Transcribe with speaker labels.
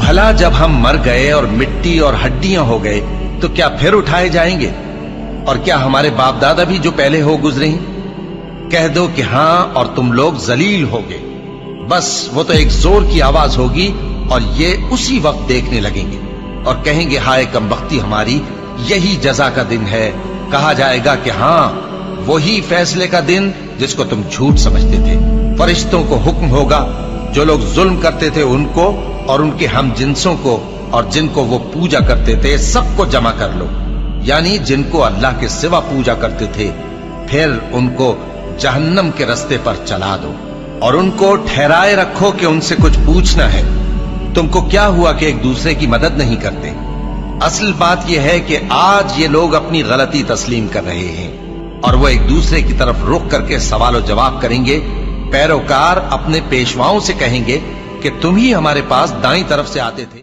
Speaker 1: भला जब हम मर गए और मिट्टी और हड्डियां हो गए तो क्या फिर उठाए जाएंगे? और क्या हमारे बाप दादा भी जो पहले हो गुजरे हैं? कह दो कि हां और तुम लोग जलील होगे। बस वो तो एक जोर की आवाज होगी और ये उसी वक्त देखने लगेंगे और कहेंगे हाय कमबख्ती हमारी, यही जजा का दिन है। कहा जाएगा कि हां वही फैसले का दिन जिसको तुम झूठ समझते थे। फरिश्तों को हुक्म होगा जो लोग जुल्म करते थे उनको और उनके हम जिन्सों को और जिनको वो पूजा करते थे सबको जमा कर लो, यानी जिनको अल्लाह के सिवा पूजा करते थे, फिर उनको जहन्नम के रास्ते पर चला दो और उनको ठहराए रखो कि उनसे कुछ पूछना है। तुमको क्या हुआ कि एक दूसरे की मदद नहीं करते? असल बात यह है कि आज ये लोग अपनी गलती तस्लीम कर रहे हैं और वो एक दूसरे की तरफ रुख करके सवाल जवाब करेंगे। पैरोकार अपने पेशवाओं से कहेंगे कि तुम ही हमारे पास दाईं तरफ से आते थे।